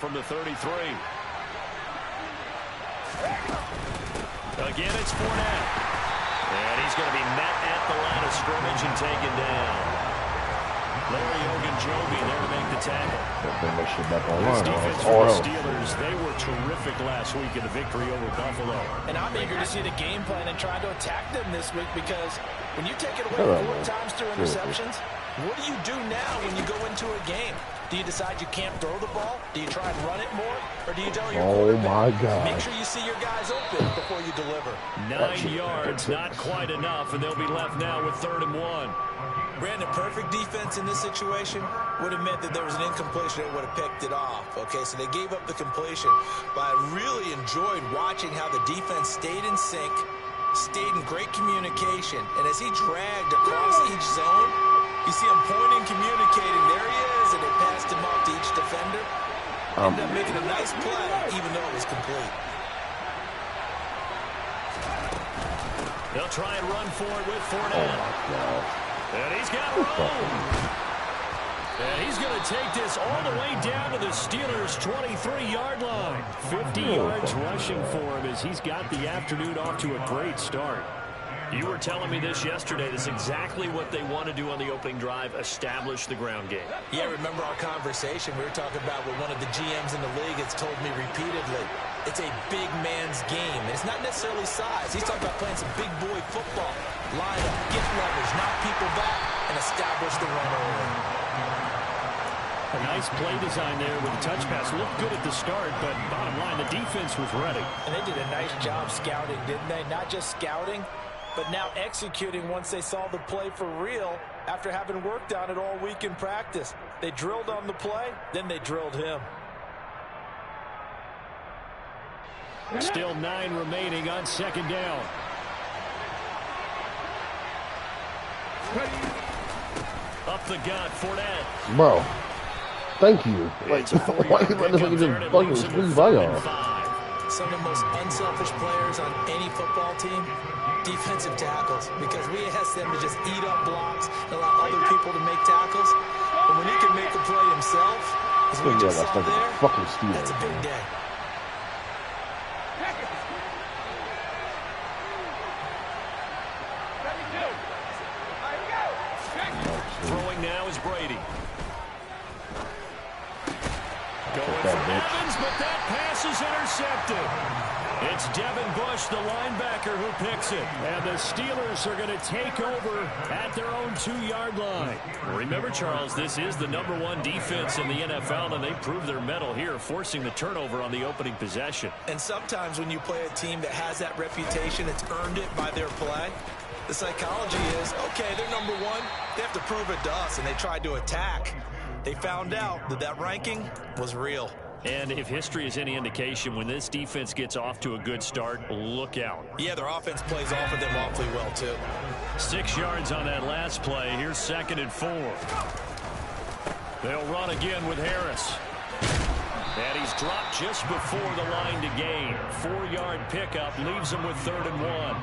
from the 33. Again, it's Fournette. And he's going to be met at the line of scrimmage and taken down. Larry Ogunjobi there to make the tackle. This defense for the Steelers, they were terrific last week in the victory over Buffalo. And I'm eager to see the game plan and try to attack them this week, because when you take it away 4 times through interceptions, what do you do now when you go into a game? Do you decide you can't throw the ball? Do you try and run it more? Or do you tell your quarterback, make sure you see your guys open before you deliver? 9 yards, not quite enough, and they'll be left now with 3rd and 1. Brandon, perfect defense in this situation would have meant that there was an incompletion that would have picked it off. Okay, so they gave up the completion. But I really enjoyed watching how the defense stayed in sync, stayed in great communication. And as he dragged across each zone, you see him pointing, communicating. There he is, and they passed him off to each defender. Ended up making a nice play, even though it was complete. They'll try and run for it with Fournette. Oh, my God. And he's got room. And he's going to take this all the way down to the Steelers' 23-yard line. 50 yards rushing for him as he's got the afternoon off to a great start. You were telling me this yesterday. This is exactly what they want to do on the opening drive, establish the ground game. Yeah, remember our conversation. We were talking about what one of the GMs in the league has told me repeatedly. It's a big man's game. It's not necessarily size. He's talking about playing some big boy football. Line up, get leverage, knock people back, and establish the run over. A nice play design there with the touch pass. Looked good at the start, but bottom line, the defense was ready. And they did a nice job scouting, didn't they? Not just scouting, but now executing once they saw the play for real after having worked on it all week in practice. They drilled on the play, then they drilled him. Still 9 remaining on 2nd down. Up the gut, Fournette. Bro, thank you. Like, why you let this nigga just fucking squeeze by y'all? Some of the most unselfish players on any football team, defensive tackles, because we ask them to just eat up blocks and allow other people to make tackles. But when he can make a play himself, as we just saw there, that's a big day. Throwing now is Brady. Going for Evans, but that pass is intercepted. It's Devin Bush, the linebacker, who picks it. And the Steelers are going to take over at their own 2-yard line. Remember, Charles, this is the #1 defense in the NFL, and they proved their mettle here, forcing the turnover on the opening possession. And sometimes when you play a team that has that reputation, it's earned it by their play. The psychology is, okay, they're #1. They have to prove it to us, and they tried to attack. They found out that that ranking was real. And if history is any indication, when this defense gets off to a good start, look out. Yeah, their offense plays off of them awfully well, too. 6 yards on that last play. Here's 2nd and 4. They'll run again with Harris. And he's dropped just before the line to gain. 4-yard pickup leaves him with 3rd and 1.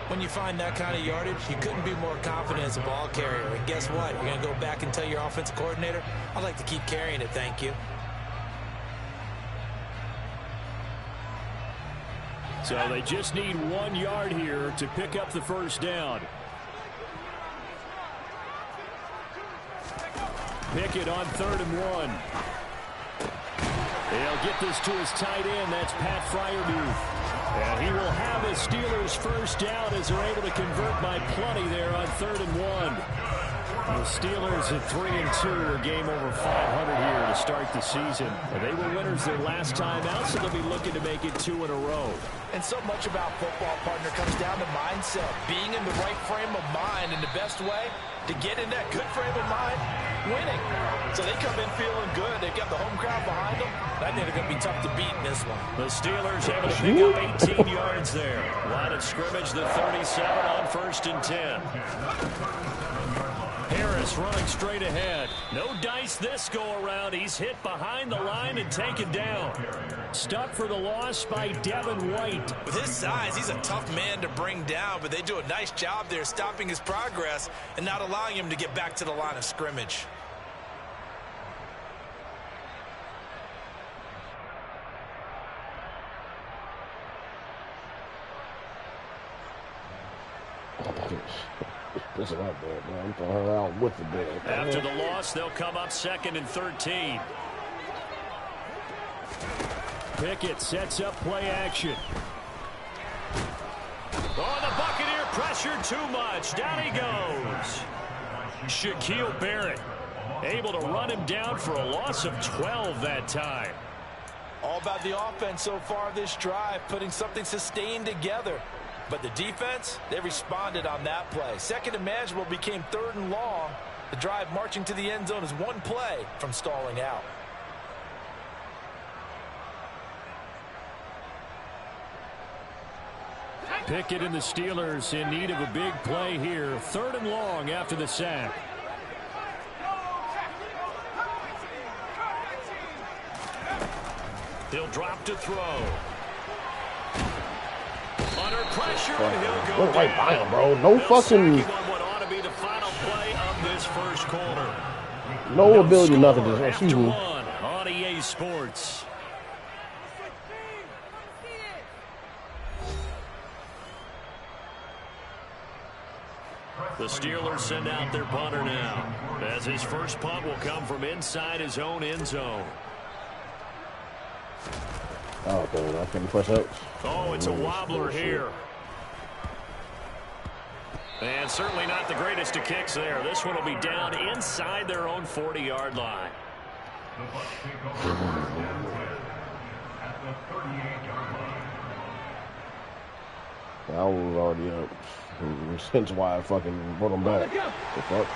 When you find that kind of yardage, you couldn't be more confident as a ball carrier. And guess what? You're going to go back and tell your offensive coordinator, I'd like to keep carrying it, thank you. So they just need 1 yard here to pick up the 1st down. Pickett on 3rd and 1. They'll get this to his tight end. That's Pat Freiermuth. And he will have a Steelers 1st down as they're able to convert by plenty there on 3rd and 1. The Steelers at 3-2, a game over 500 here to start the season. And they were winners their last time out, so they'll be looking to make it 2 in a row. And so much about football, partner, comes down to mindset. Being in the right frame of mind, and the best way to get in that good frame of mind, winning. So they come in feeling good. They've got the home crowd behind them. I think they're going to be tough to beat in this one. The Steelers able to pick up 18 yards there. Line of scrimmage, the 37 on 1st and 10. Harris running straight ahead. No dice this go-around. He's hit behind the line and taken down. Stuck for the loss by Devin White. With his size, he's a tough man to bring down, but they do a nice job there stopping his progress and not allowing him to get back to the line of scrimmage. This is like that, man. I'm throwing her out with the ball. After the loss, they'll come up 2nd and 13. Pickett sets up play action. Oh, the Buccaneer pressured too much. Down he goes. Shaquille Barrett able to run him down for a loss of 12 that time. All about the offense so far this drive, putting something sustained together. But the defense, they responded on that play. 2nd and manageable became 3rd and long. The drive marching to the end zone is one play from stalling out. Pickett and the Steelers in need of a big play here. 3rd and long after the sack. He'll drop to throw. Under pressure, and he'll go right by him, bro. No fucking... what ought to be the final play of this first quarter. No ability, nothing. Excuse me. On EA Sports. The Steelers send out their punter now, as his first punt will come from inside his own end zone. Oh, God, I couldn't press up. Oh, it's a wobbler here. And certainly not the greatest of kicks there. This one will be down inside their own 40-yard line. I was already up. Since why I fucking brought him back. The fuck?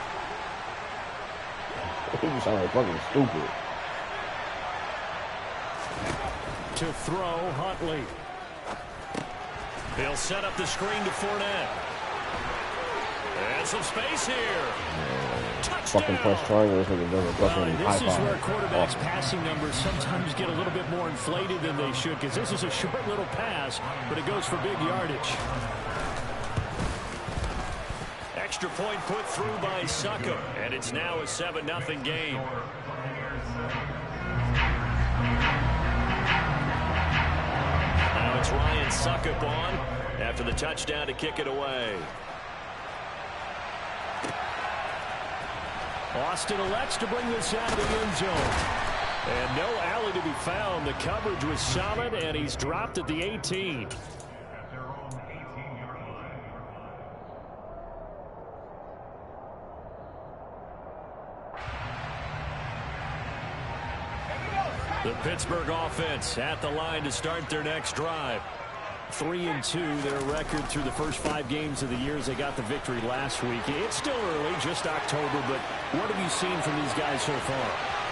He sounded fucking stupid. To throw, Huntley. He'll set up the screen to Fournette. And some space here. Touchdown. Fucking press triangle. This nigga does a fucking high This is five. where quarterbacks' passing numbers sometimes get a little bit more inflated than they should, because this is a short little pass, but it goes for big yardage. Extra point put through by Suckup, and it's now a 7-0 game. Now it's Ryan Suckup on after the touchdown to kick it away. Austin elects to bring this out of the end zone. And no alley to be found. The coverage was solid, and he's dropped at the 18. The Pittsburgh offense at the line to start their next drive. 3-2, their record through the first 5 games of the year as they got the victory last week. It's still early, just October, but what have you seen from these guys so far?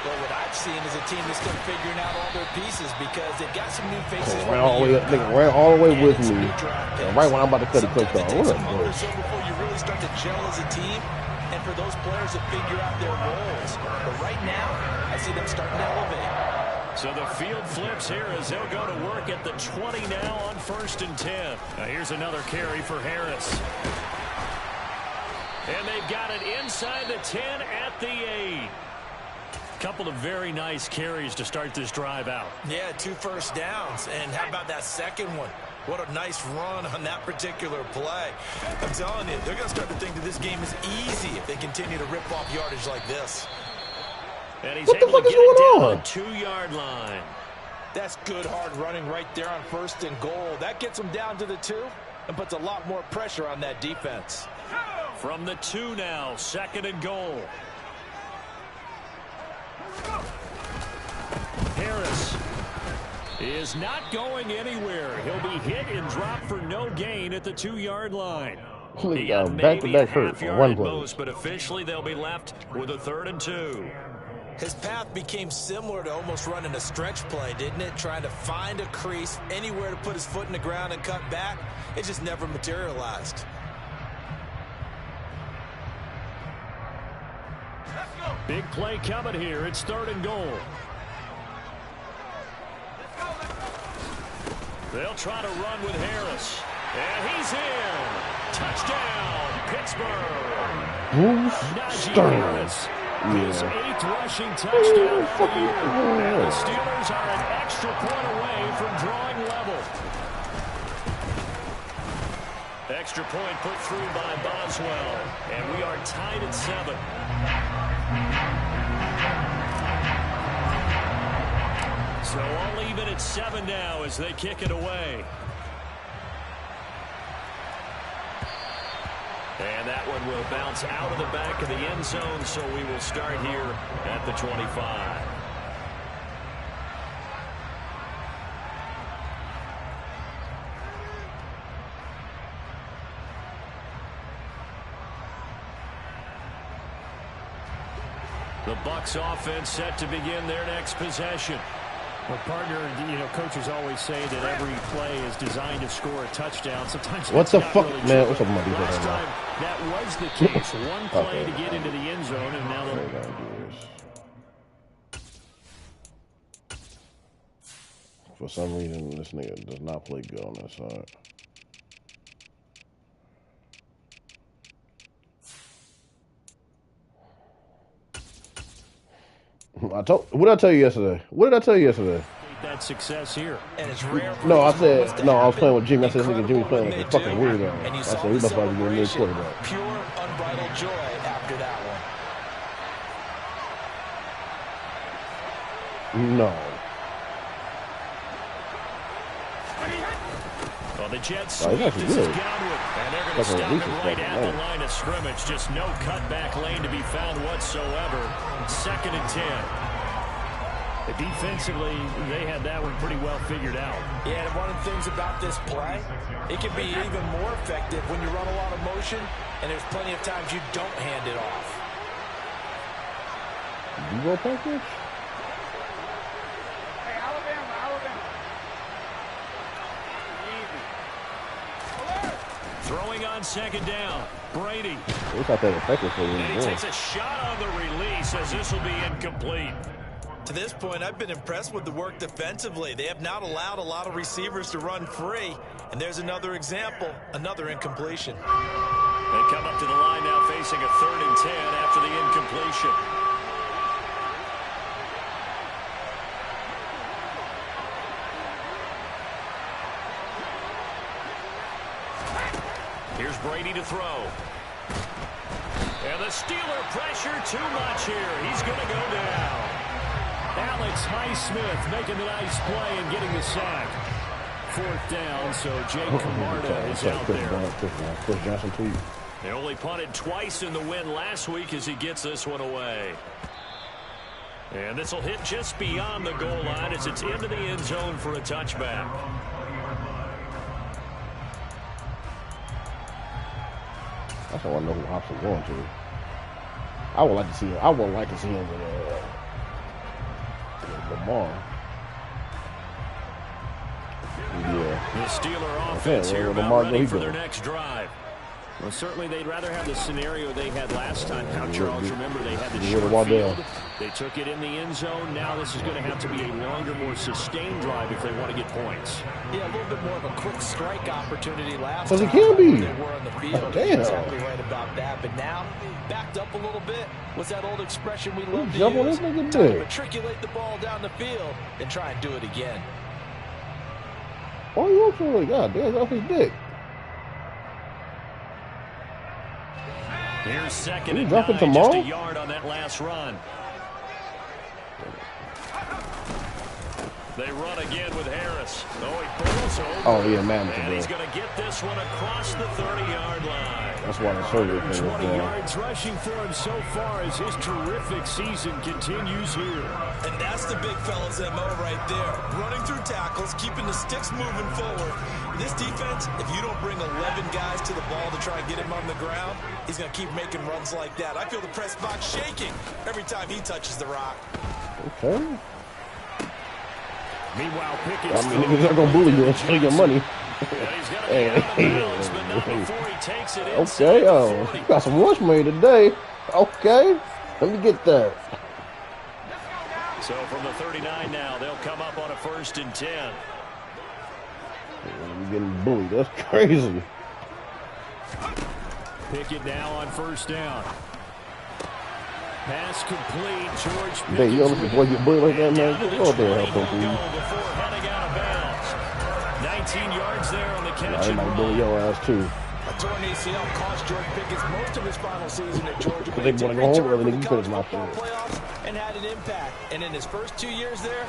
Well, what I've seen is a team that's still figuring out all their pieces because they've got some new faces. Ran all the way with me. And right when I'm about to cut the clip off. What a bitch. So before you really start to gel as a team, and for those players to figure out their roles. But right now, I see them starting to elevate. So the field flips here as they'll go to work at the 20 now on 1st and 10. Now here's another carry for Harris. And they've got it inside the 10 at the 8. Couple of very nice carries to start this drive out. Yeah, 2 first downs. And how about that second one? What a nice run on that particular play. I'm telling you, they're going to start to think that this game is easy if they continue to rip off yardage like this. And he's able to get it down the 2-yard line. That's good hard running right there on 1st and goal. That gets them down to the 2 and puts a lot more pressure on that defense. From the 2 now, 2nd and goal. Harris is not going anywhere. He'll be hit and dropped for no gain at the 2-yard line. He got back-to-back hurt for one play. But officially they'll be left with a 3rd and 2. His path became similar to almost running a stretch play, didn't it? Trying to find a crease, anywhere to put his foot in the ground and cut back. It just never materialized. Big play coming here. It's 3rd and goal. They'll try to run with Harris. And he's in. Touchdown, Pittsburgh. Bruce Harris. His 8th rushing touchdown for the year. And the Steelers are an extra point away from drawing level. extra point put through by Boswell. And we are tied at 7. So all even at 7 now as they kick it away. And that one will bounce out of the back of the end zone, so we will start here at the 25. The Bucs offense set to begin their next possession. Well, partner, coaches always say that every play is designed to score a touchdown. Sometimes what the fuck, really man? What's up, my defense? Last time that was the case. One play to get into the end zone, and now for some reason, this nigga does not play good on that side. What did I tell you yesterday? What did I tell you yesterday? That success here. And it's rare. No, I said, no, I was playing with Jimmy. I said, nigga, Jimmy's playing like a fucking weirdo. I said, we must about to get a new quarterback. Pure, unbridled joy after that one. No. Well, the Jets sweep this is Godwin, and they're going to stop him right at the line of scrimmage. Just no cutback lane to be found whatsoever. 2nd and 10. Defensively, they had that one pretty well figured out. Yeah, and one of the things about this play, it can be even more effective when you run a lot of motion, and there's plenty of times you don't hand it off. You go package? Throwing on 2nd down. Brady. We thought that effective for you. And he takes a shot on the release as this will be incomplete. To this point, I've been impressed with the work defensively. They have not allowed a lot of receivers to run free. And there's another example, another incompletion. They come up to the line now facing a 3rd and 10 after the incompletion. Here's Brady to throw. And the Steeler pressure too much here. He's going to go down. Alex Highsmith making the nice play and getting the sack. 4th down, so Jake Camarda is out there. Chris Johnson, too. They only punted twice in the win last week as he gets this one away. And this will hit just beyond the goal line as it's into the end zone for a touchback. That's all I know who Hobson's going to. I would like to see him. I would like to see him with Lamar. Yeah. The Steeler offense here about ready for their next drive. Well, certainly they'd rather have the scenario they had last time. Now, Charles, remember they had the short field. They took it in the end zone. Now this is going to have to be a longer, more sustained drive if they want to get points. Yeah, a little bit more of a quick strike opportunity last time. Because it can be. They were on the field. Oh, damn. Exactly right about that. But now, backed up a little bit. What's that old expression we love to use? Time to matriculate the ball down the field and try and do it again. Oh, you also, God damn, that's off his dick. Here's 2nd and 9, just a yard on that last run. They run again with Harris. Oh, he pulls over. Oh, yeah, man. And he's going to get this one across the 30-yard line. That's why it's so good. 20 yards rushing for him so far as his terrific season continues here. And that's the big fella's MO right there. Running through tackles, keeping the sticks moving forward. This defense, if you don't bring 11 guys to the ball to try and get him on the ground, he's going to keep making runs like that. I feel the press box shaking every time he touches the rock. Okay. Meanwhile, Pickett's niggas not going to bully you and steal your money. Okay, you got some lunch money today. Okay, let me get that. So from the 39 now, they'll come up on a 1st and 10. You're getting bullied. That's crazy. Pickett now on 1st down. Pass complete. George Pickens. Hey, you don't let the boy get bullied like that, man. Go out there and help him, before heading out of bounds. 19 yards there on the catch. I might bully your ass, too. I That torn ACL cost George Pickens most of his final season at Georgia. They want to go home early, then you finish my shit. Playoffs and had an impact. And in his first 2 years there,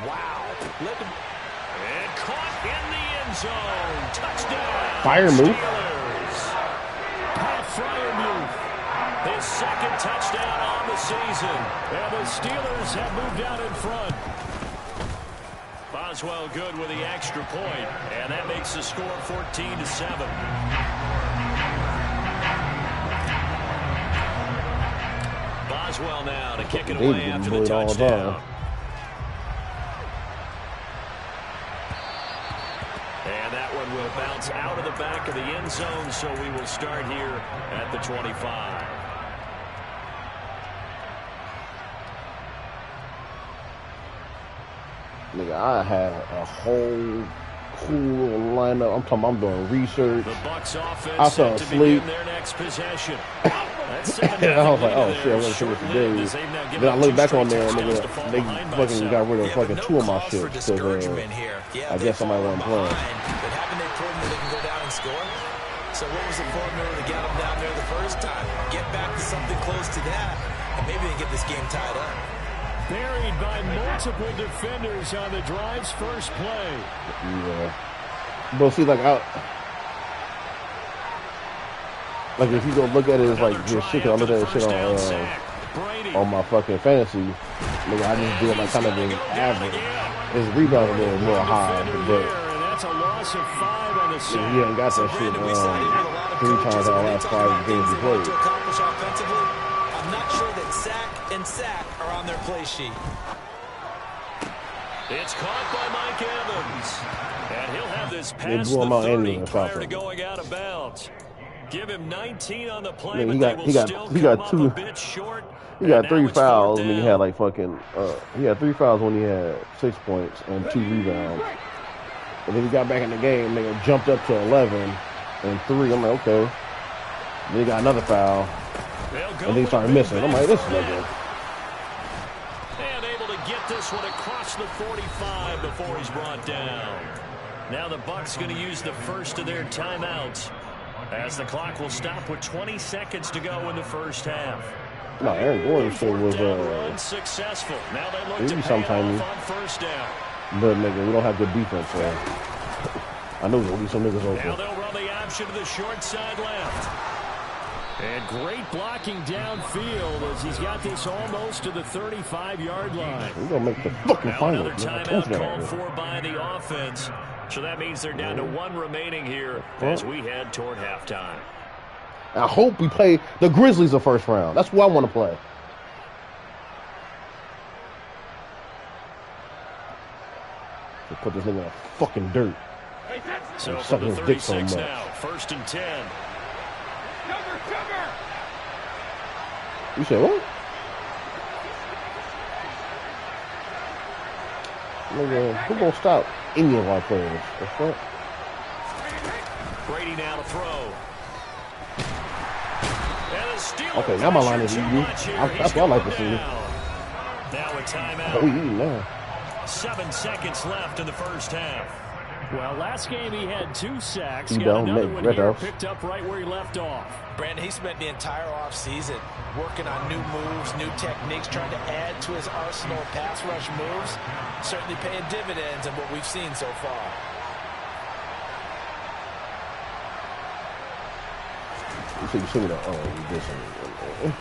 wow. And caught in the end zone. Touchdown. Fire move. Pat Fryermuth. His second touchdown on the season. And the Steelers have moved out in front. Boswell good with the extra point, and that makes the score 14-7. Boswell now to kick it away after the touchdown. And that one will bounce out of the back of the end zone, so we will start here at the 25. Nigga, I had a whole cool lineup. I'm talking. I'm doing research. The Bucs offense I fell asleep. their next possession. And I was like, oh shit, I'm gonna finish the day. Then I look back on there, and nigga, they fucking got rid of fucking 2 of my shit because I guess somebody wasn't playing. But haven't they proven that they can go down and score? So what was the formula to get them down there the first time? Get back to something close to that, and maybe they get this game tied up. Buried by multiple defenders on the drive's first play. Yeah. But see, like if you go look at it, it's like this shit. I look at this shit on my fucking fantasy. Nigga, I just do it like kind of an average. His rebound a little more high, but that's a loss of 5 on the season. he ain't got that shit 3 times out of the last 5 games he played. I'm not sure that sack and sack are on their play sheet. It's caught by Mike Evans. And he'll have this past blew him the out 30 anyway, prior to going out of bounds. Give him 19 on the play, Man, but he got 2. a bit short. He got 3 fouls when he had like fucking. He had 3 fouls when he had 6 points and 2 rebounds. And then he got back in the game. Nigga jumped up to 11 and 3. I'm like, okay. Then he got another foul. And then he started missing. I'm like, this is not good. And able to get this one across the 45 before he's brought down. Now the Bucs going to use the first of their timeouts, as the clock will stop with 20 seconds to go in the first half. No, Aaron Gordon shit was unsuccessful. Now they look to sometimes on first down. But nigga, we don't have good defense, so I know there'll be some niggas open. Now they'll run the option to the short side left. And great blocking downfield as he's got this almost to the 35-yard line. We're going to make the fucking final. Another timeout called for by the offense. So that means they're down to 1 remaining here as we head toward halftime. I hope we play the Grizzlies the first round. That's what I want to play. Put this nigga in the fucking dirt. So for the 36 now, 1st and 10. You said what? Nigga, who gonna stop any of our players? Brady now to throw. Okay, now my line is easy. That's what I like to see. Now a timeout. Oh, we eating now. 7 seconds left in the first half. Well, last game he had 2 sacks. You Got don't another make one red here, offs. picked up right where he left off. Brandon, he spent the entire offseason working on new moves, new techniques, trying to add to his arsenal of pass rush moves. Certainly paying dividends in what we've seen so far. You see me this one.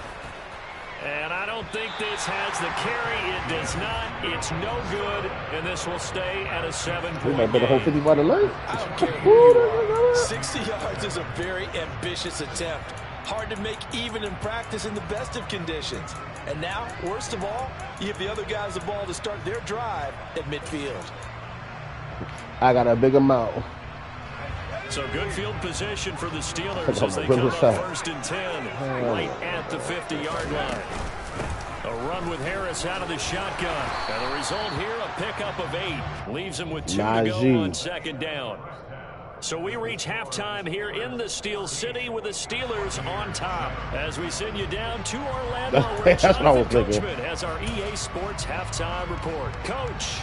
And I don't think this has the carry. It does not. It's no good. And this will stay at a 7-point We might bet a whole 50 by tonight. I don't care who you are. 60 yards is a very ambitious attempt. Hard to make even in practice in the best of conditions. And now, worst of all, you give the other guys the ball to start their drive at midfield. I got a big amount. So good field position for the Steelers as they come up 1st and 10, right at the 50-yard line. A run with Harris out of the shotgun. And the result here, a pickup of 8. Leaves him with 2 to go on 2nd down. So we reach halftime here in the Steel City with the Steelers on top. As we send you down to Orlando, where Jonathan Coachman has our EA Sports halftime report. Coach.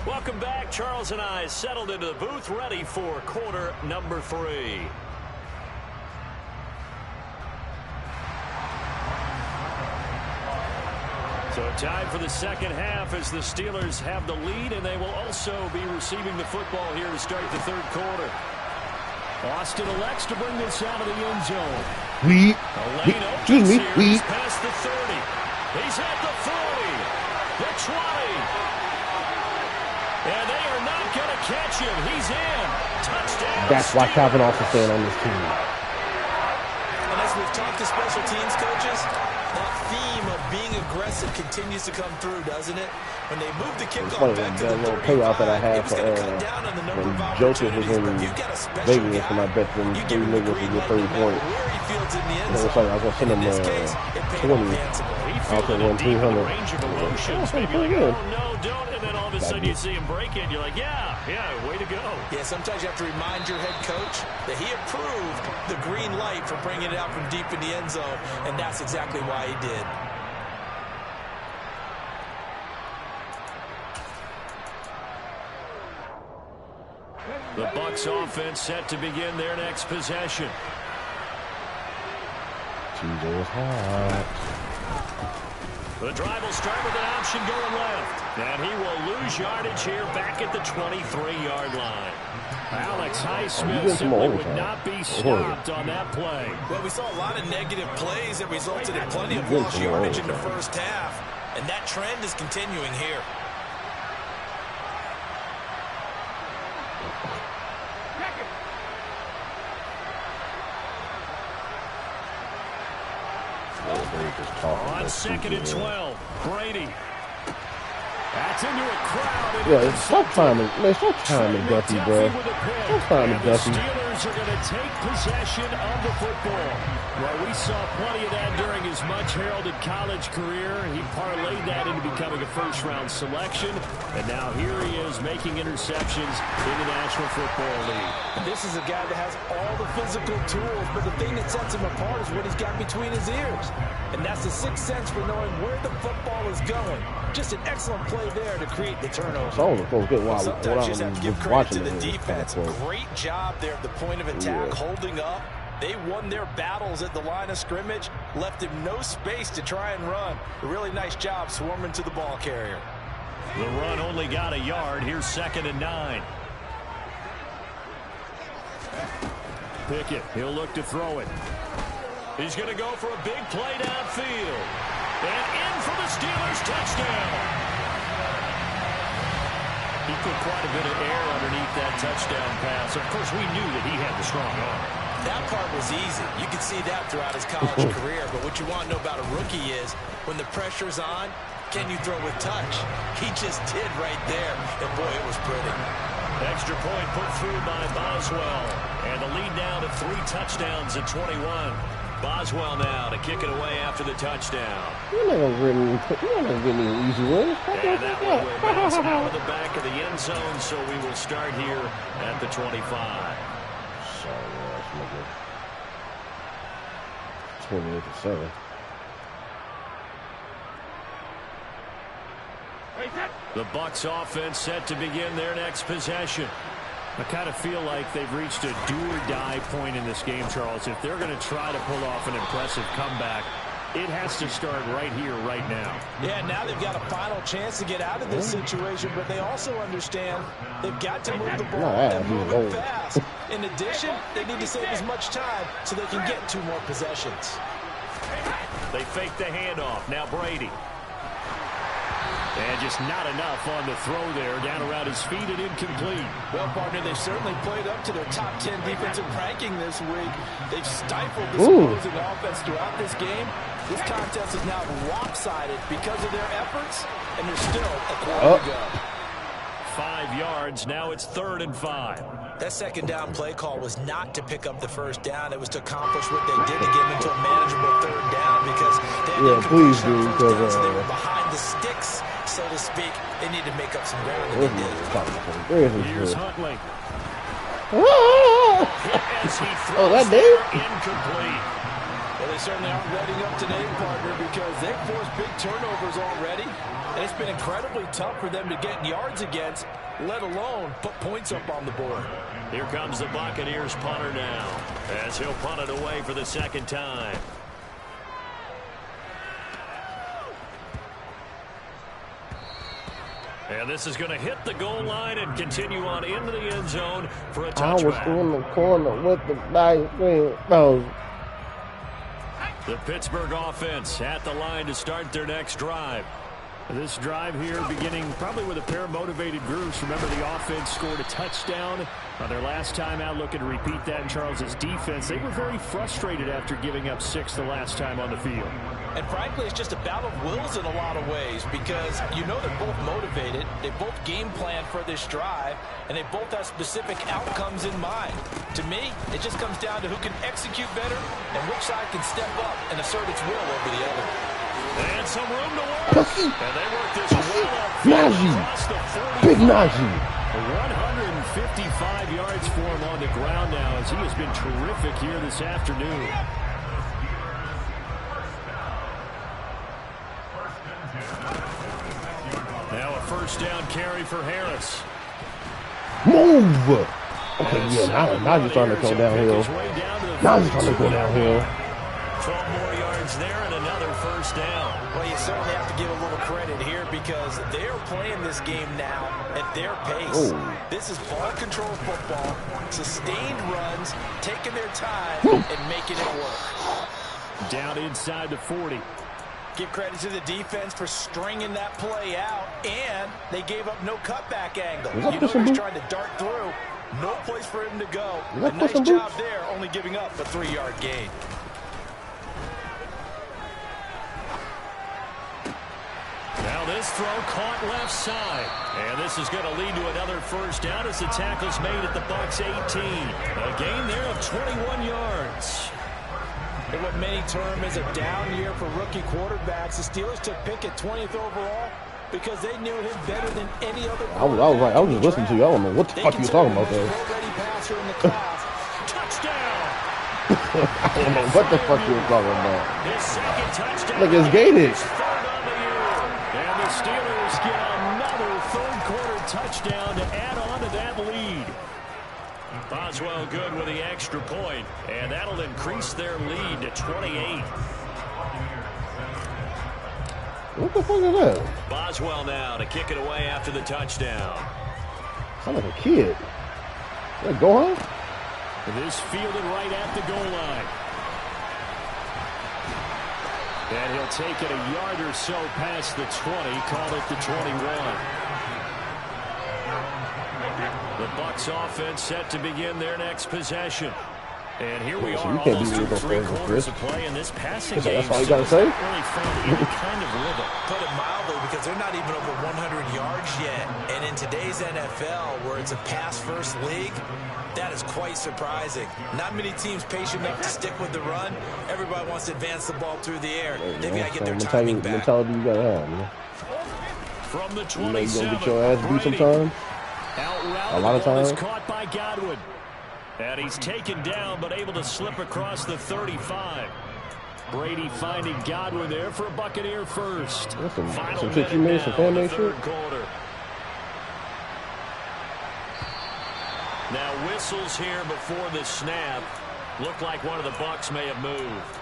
Welcome back. Charles and I settled into the booth, ready for quarter number 3. So time for the second half as the Steelers have the lead, and they will also be receiving the football here to start the third quarter. Austin elects to bring this out of the end zone. Excuse me. He's past the 30. He's at the 40. The 20. And they are not going to catch him. He's in. Touchdown. That's why Calvin also staying on this team. And as we've talked to special teams coaches, that theme of being aggressive continues to come through, doesn't it? When they move the kickoff back to the little payoff that I had for when Joseph was in Vegas and I bet them 3 niggas to get 30 points. I was going to send them 20. I'll say 1,300. No, don't. And then all of a sudden you see him break it. You're like, yeah, way to go. Yeah, sometimes you have to remind your head coach that he approved the green light for bringing it out from deep in the end zone, and that's exactly why he did. The Bucs offense set to begin their next possession. TJ is hot. The drive will start with an option going left. And he will lose yardage here back at the 23-yard line. Alex Highsmith simply would not be stopped on that play. Well, we saw a lot of negative plays that resulted in plenty of lost yardage in the first half. And that trend is continuing here. On 2nd and 12, Brady. That's into a crowd. Yeah, stop timing. Man, stop timing, Duffy, bro. Stop timing, Duffy. The Steelers are going to take possession of the football. Well, we saw plenty of that during his much-heralded college career. He parlayed that into becoming a first-round selection. And now here he is making interceptions in the National Football League. This is a guy that has all the physical tools, but the thing that sets him apart is what he's got between his ears. And that's the sixth sense for knowing where the football is going. Just an excellent play there to create the turnover. Sometimes you just have to give credit to the defense. Great job there at the point of attack, holding up. They won their battles at the line of scrimmage, left him no space to try and run. A really nice job swarming to the ball carrier. The run only got a yard. Here's 2nd and 9. Pickett, he'll look to throw it. He's going to go for a big play downfield. And in for the Steelers touchdown. He put quite a bit of air underneath that touchdown pass. Of course, we knew that he had the strong arm. That part was easy. You could see that throughout his college career. But what you want to know about a rookie is when the pressure's on, can you throw with touch? He just did right there. And, boy, it was pretty. Extra point put through by Boswell. And the lead now to 3 touchdowns at 21. Boswell now to kick it away after the touchdown. You're not going to get an easy win. And that one will bounce out of the back of the end zone, so we will start here at the 25. Sorry, ass nigga. 28-7. The Bucs offense set to begin their next possession. I kind of feel like they've reached a do-or-die point in this game, Charles. If they're going to try to pull off an impressive comeback, it has to start right here, right now. Yeah, now they've got a final chance to get out of this situation, but they also understand they've got to move the ball and move it fast. In addition, they need to save as much time so they can get 2 more possessions. They fake the handoff. Now Brady. And just not enough on the throw there. Down around his feet and incomplete. Well, partner, they've certainly played up to their top 10 defensive ranking this week. They've stifled this opposing offense throughout this game. This contest is now lopsided because of their efforts, and there's still a quarter to go. 5 yards. Now it's 3rd and 5. That second down play call was not to pick up the first down. It was to accomplish what they did to get them into a manageable 3rd down because they had please do, because they were behind the sticks, so to speak. They need to make up some ground, and they did. Here's Huntley. Oh, that Dave? Incomplete. Well, they certainly aren't letting up today, partner, because they've forced big turnovers already. And it's been incredibly tough for them to get yards against, let alone put points up on the board. Here comes the Buccaneers punter now, as he'll punt it away for the second time. And this is going to hit the goal line and continue on into the end zone for a touchback. I was in the corner with the nice thing. The Pittsburgh offense at the line to start their next drive. This drive here beginning probably with a pair of motivated groups. Remember, the offense scored a touchdown on their last time out, looking to repeat that in Charles's defense. They were very frustrated after giving up 6 the last time on the field. And frankly, it's just a battle of wills in a lot of ways, because you know they're both motivated, they both game plan for this drive, and they both have specific outcomes in mind. To me, it just comes down to who can execute better and which side can step up and assert its will over the other. And some room to work. And they work this well up. Najee. Big Najee. 155 yards for him on the ground now, as he has been terrific here this afternoon. Now a first down carry for Harris. Move. Okay, yeah, now he's starting to go downhill. Now he's starting to go downhill. 12 more yards there and another first down. Well, you certainly have to give a little credit here, because they're playing this game now at their pace. This is ball control football, sustained runs, taking their time and making it work. Down inside the 40. Give credit to the defense for stringing that play out, and they gave up no cutback angle. You know he's trying to dart through. No place for him to go. A nice job there, only giving up a 3-yard gain. Now this throw caught left side. And this is going to lead to another first down as the tackle's made at the Bucs 18. A gain there of 21 yards. In what many term is a down year for rookie quarterbacks, the Steelers took Pickett 20th overall because they knew him better than any other quarterback. I was just listening to you. I don't know what the fuck you talking about there. Touchdown. I don't know what the fuck you were talking about. His second touchdown. Look, it's gated. And the Steelers get another third-quarter touchdown to add on to that lead. Boswell good with the extra point, and that'll increase their lead to 28. What the fuck is that? Boswell now to kick it away after the touchdown. Sound like a kid. That go on? This fielded right at the goal line. And he'll take it a yard or so past the 20, call it the 21. The Bucs offense set to begin their next possession. And here we are, almost through 3 quarters of play in this passing game. That's all you got to say? Really found any kind of rhythm. Put it mildly, because they're not even over 100 yards yet. And in today's NFL, where it's a pass-first league, that is quite surprising. Not many teams patient enough to stick with the run. Everybody wants to advance the ball through the air. They've got to get their timing back. Mentality you got to have, man. From the 27, you know you're going to get your ass beat sometime. A lot of times. Caught by Godwin. And he's taken down, but able to slip across the 35. Brady finding Godwin there for a Buccaneer first. Some 50 minutes of fan shit. Now whistles here before the snap. Looked like one of the Bucs may have moved.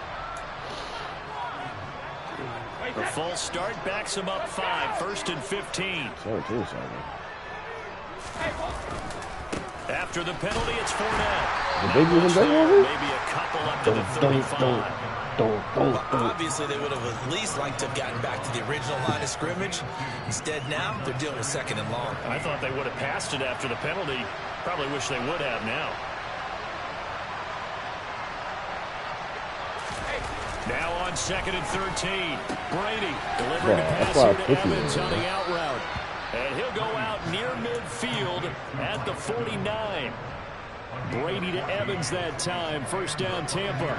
The false start backs him up 5, 1st and 15. After the penalty, it's Fournette. Maybe a couple up to the 35. Well, obviously, they would have at least liked to have gotten back to the original line of scrimmage. Instead, now they're dealing with 2nd and long. I thought they would have passed it after the penalty. Probably wish they would have now. Now on 2nd and 13. Brady delivering a pass here to Evans on the out route. And he'll go out near midfield at the 49. Brady to Evans that time. First down, Tampa.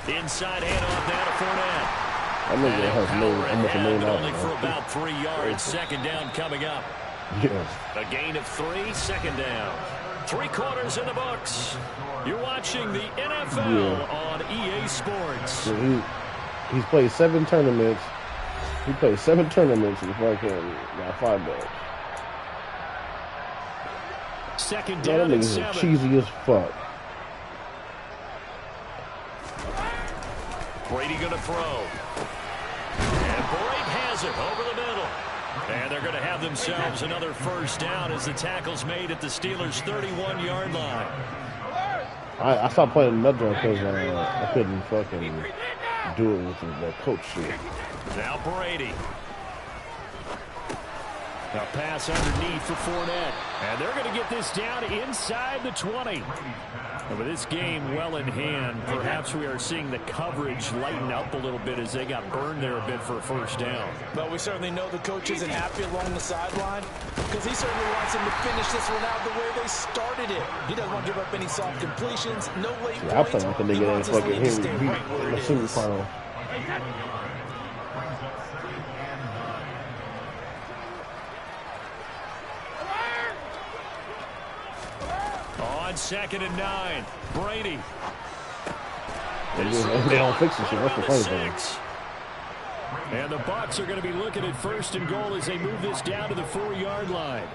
Inside handoff now to Fournette. I know that has only only for about 3 yards. 2nd down coming up. Yeah. A gain of 3, second down. 3 quarters in the books. You're watching the NFL on EA Sports. Yeah, he's played 7 tournaments. He played 7 tournaments and fucking got $5. Second down and 7. Cheesy as fuck. Brady going to throw. And Brady has it over the middle. And they're going to have themselves another first down as the tackle's made at the Steelers' 31-yard line. I stopped playing another one because I couldn't fucking do it with the coach shit. Now Brady. A pass underneath for Fournette. And they're going to get this down inside the 20. And with this game well in hand, perhaps we are seeing the coverage lighten up a little bit as they got burned there a bit for a first down. But we certainly know the coach isn't happy along the sideline because he certainly wants them to finish this one out the way they started it. He doesn't want to give up any soft completions, no late points. I feel like they get fucking him beat in the semifinal. On 2nd and 9, Brady. They don't fix this shit. That's the funny thing. And the Bucs are going to be looking at 1st and goal as they move this down to the 4-yard line.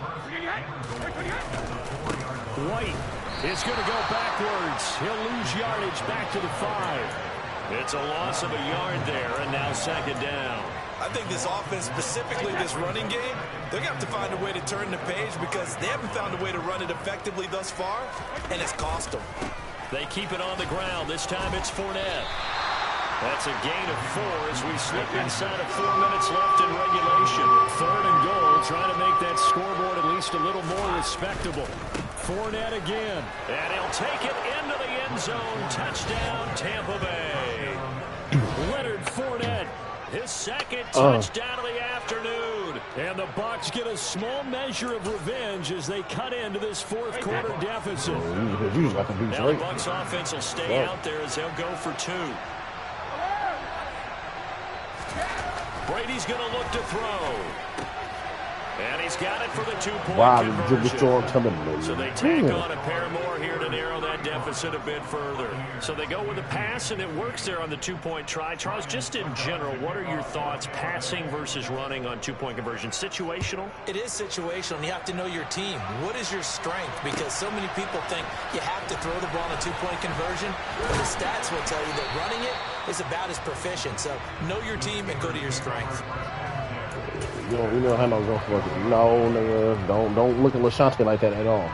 White is going to go backwards. He'll lose yardage back to the 5. It's a loss of a yard there, and now 2nd down. I think this offense, specifically this running game, they're going to have to find a way to turn the page because they haven't found a way to run it effectively thus far, and it's cost them. They keep it on the ground. This time it's Fournette. That's a gain of 4 as we slip inside of 4 minutes left in regulation. 3rd and goal, trying to make that scoreboard at least a little more respectable. Fournette again, and he'll take it into the end zone. Touchdown, Tampa Bay. Leonard Fournette. His 2nd touchdown of the afternoon. And the Bucs get a small measure of revenge as they cut into this 4th quarter deficit. Now the Bucs offense will stay out there as they'll go for 2. Brady's going to look to throw. And he's got it for the 2-point conversion. So they tack on a pair more here to narrow that deficit a bit further. So they go with a pass, and it works there on the 2-point try. Charles, just in general, what are your thoughts passing versus running on 2-point conversion? Situational? It is situational, and you have to know your team. What is your strength? Because so many people think you have to throw the ball on a 2-point conversion, but the stats will tell you that running it is about as proficient. So know your team and go to your strength. You know how I'm going to fucking nigga. Don't look at LaShante like that at all.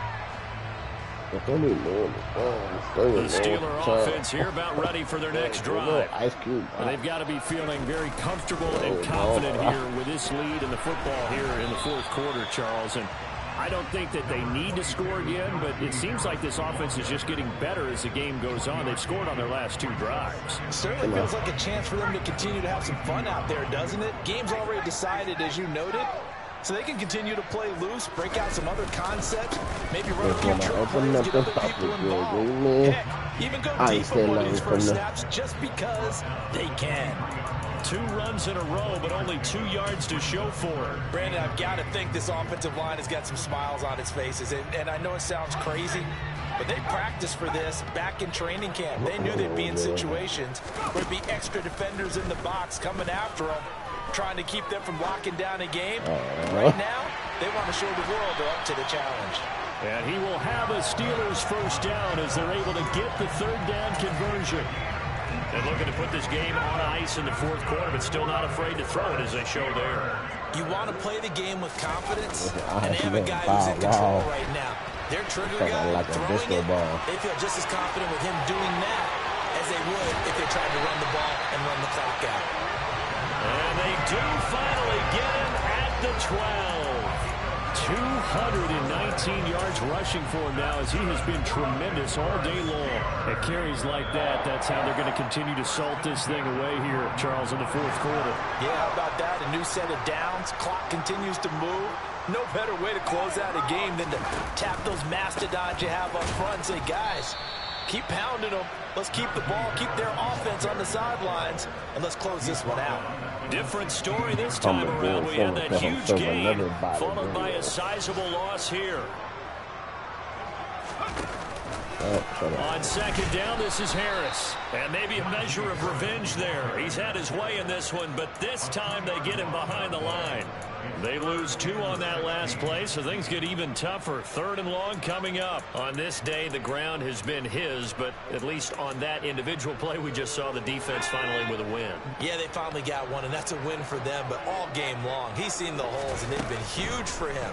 The Steeler offense here about ready for their next drive. They've got to be feeling very comfortable and confident here with this lead in the football here in the 4th quarter, Charles. And I don't think that they need to score again, but it seems like this offense is just getting better as the game goes on. They've scored on their last 2 drives. Certainly feels like a chance for them to continue to have some fun out there, doesn't it? Game's already decided, as you noted. So they can continue to play loose, break out some other concepts, maybe run a few trick plays, get other people involved. Heck, even go deep on one of these first snaps just because they can. 2 runs in a row, but only 2 yards to show for it. Brandon, I've got to think this offensive line has got some smiles on its faces. And I know it sounds crazy, but they practiced for this back in training camp. They knew they'd be in situations where there'd be extra defenders in the box coming after them, trying to keep them from locking down a game. Right now, they want to show the world they're up to the challenge. And he will have a Steelers first down as they're able to get the 3rd down conversion. And looking to put this game on ice in the 4th quarter, but still not afraid to throw it as they show there. You want to play the game with confidence, and they have a guy who's in control right now. Their trigger guy, like throwing it, they feel just as confident with him doing that as they would if they tried to run the ball and run the clock out. And they do finally get him at the 12. 219 yards rushing for him now as he has been tremendous all day long. At carries like that, that's how they're going to continue to salt this thing away here, Charles, in the 4th quarter. Yeah, how about that? A new set of downs. Clock continues to move. No better way to close out a game than to tap those mastodons you have up front and say, guys, Keep pounding them. Let's keep the ball, keep their offense on the sidelines, and let's close this one out. Different story this time around. We had that huge gain, followed by a sizable loss here. On second down, this is Harris. And maybe a measure of revenge there. He's had his way in this one, but this time they get him behind the line. They lose 2 on that last play, so things get even tougher. 3rd and long coming up. On this day, the ground has been his, but at least on that individual play, we just saw the defense finally with a win. Yeah, they finally got one, and that's a win for them, but all game long, he's seen the holes, and they've been huge for him.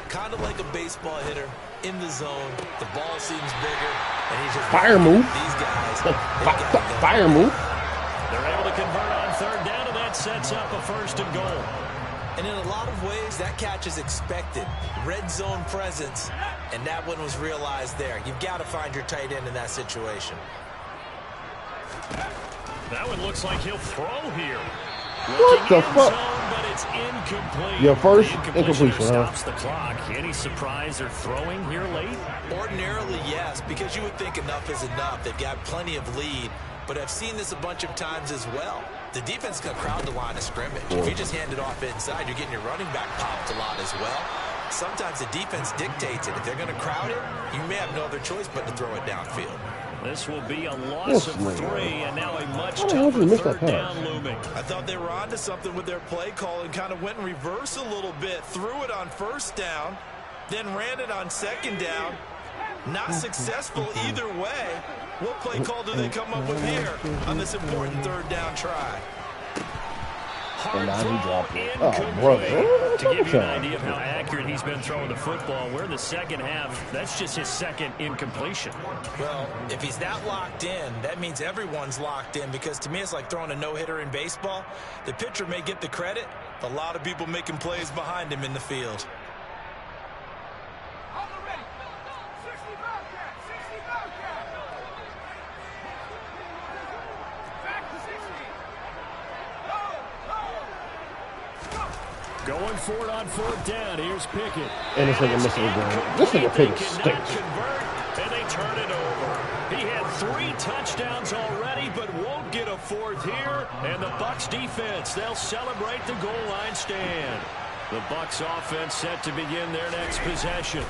Kind of like a baseball hitter in the zone. The ball seems bigger, and he's just fire move. These guys, fire move. They're able to convert on 3rd down, and that sets up a 1st and goal. And in a lot of ways, that catch is expected. Red zone presence, and that one was realized there. You've got to find your tight end in that situation. That one looks like he'll throw here. What the fuck? But it's incomplete. Your first incompletion, stops the clock. Any surprise they're throwing here late? Ordinarily, yes, because you would think enough is enough. They've got plenty of lead, but I've seen this a bunch of times as well. The defense can crowd the line of scrimmage. If you just hand it off inside, you're getting your running back popped a lot as well. Sometimes the defense dictates it. If they're going to crowd it, you may have no other choice but to throw it downfield. This will be a loss of 3, and now a much tougher 3rd down looming. I thought they were onto something with their play call and kind of went in reverse a little bit. Threw it on 1st down, then ran it on 2nd down. Not successful either way. What play call do they come up with here on this important 3rd down try? And now he dropped it. Oh, brother. To give you an idea of how accurate he's been throwing the football, we're in the 2nd half. That's just his 2nd incompletion. Well, if he's that locked in, that means everyone's locked in, because to me it's like throwing a no-hitter in baseball. The pitcher may get the credit. A lot of people making plays behind him in the field. Going for it on 4th down. Here's Pickett. And this nigga missing again. This nigga Pickett stinks. And they turn it over. He had 3 touchdowns already, but won't get a 4th here. And the Bucs defense, they'll celebrate the goal line stand. The Bucs offense set to begin their next possession.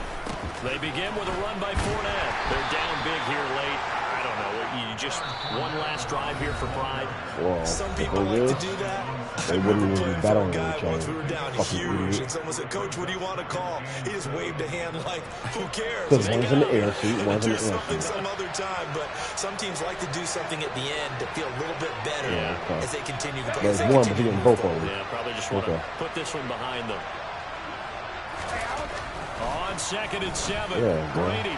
They begin with a run by Fournette. They're down big here late. I don't know. You just one last drive here for pride. Well, some people like to do that. They wouldn't even be battling each other. Once we were down huge, and someone said, "Coach, what do you want to call?" He just waved a hand like, "Who cares?" Because one's in the air seat, one's in the air seat. Some other time, but some teams like to do something at the end to feel a little bit better as they continue to play. There's one, but he didn't both of them. Yeah, probably just want to put this one behind them. On 2nd and 7, Brady.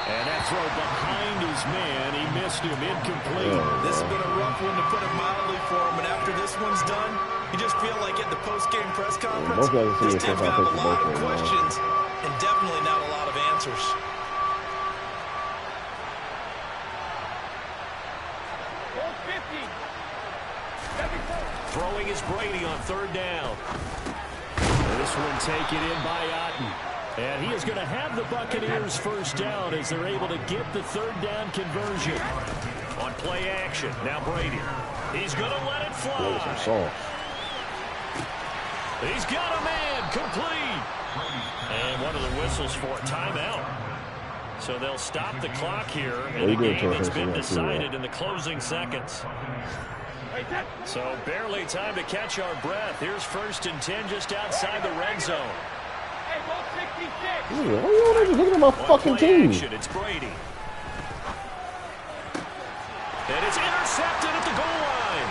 And that throw behind his man, he missed him, incomplete. This has been a rough one, to put it mildly, for him. And after this one's done, you just feel like at the post-game press conference, this team's going to have a lot of questions and definitely not a lot of answers. Throwing is Brady on 3rd down. This one taken in by Otten. And he is going to have the Buccaneers 1st down as they're able to get the 3rd down conversion. On play action, now Brady. He's going to let it fly. He's got a man, complete. And one of the whistles for a timeout. So they'll stop the clock here in a game that's been decided in the closing seconds. So barely time to catch our breath. Here's 1st and 10 just outside the red zone. Why are you always looking at my fucking team? It's Brady. And it's intercepted at the goal line.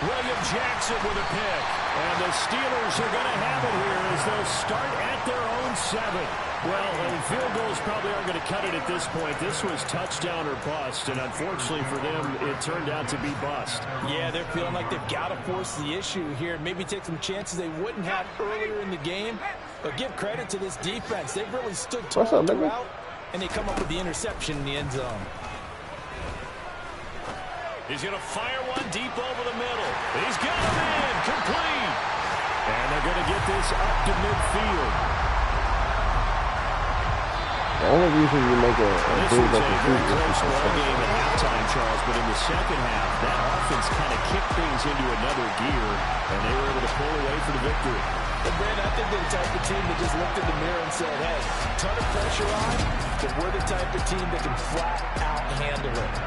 William Jackson with a pick. And the Steelers are going to have it here as they'll start at their own 7. Well, field goals probably aren't going to cut it at this point. This was touchdown or bust, and unfortunately for them, it turned out to be bust. Yeah, they're feeling like they've got to force the issue here, maybe take some chances they wouldn't have earlier in the game. But give credit to this defense. They've really stood tall throughout, and they come up with the interception in the end zone. He's going to fire one deep over the middle. He's got a man, complete. And they're going to get this up to midfield. The only reason you make a This big was a like very a close ball game at halftime, Charles, but in the second half, that offense kind of kicked things into another gear, and they were able to pull away for the victory. And Brandon, I think they're the type of team that just looked in the mirror and said, hey, ton of pressure on, but we're the type of team that can flat out handle it.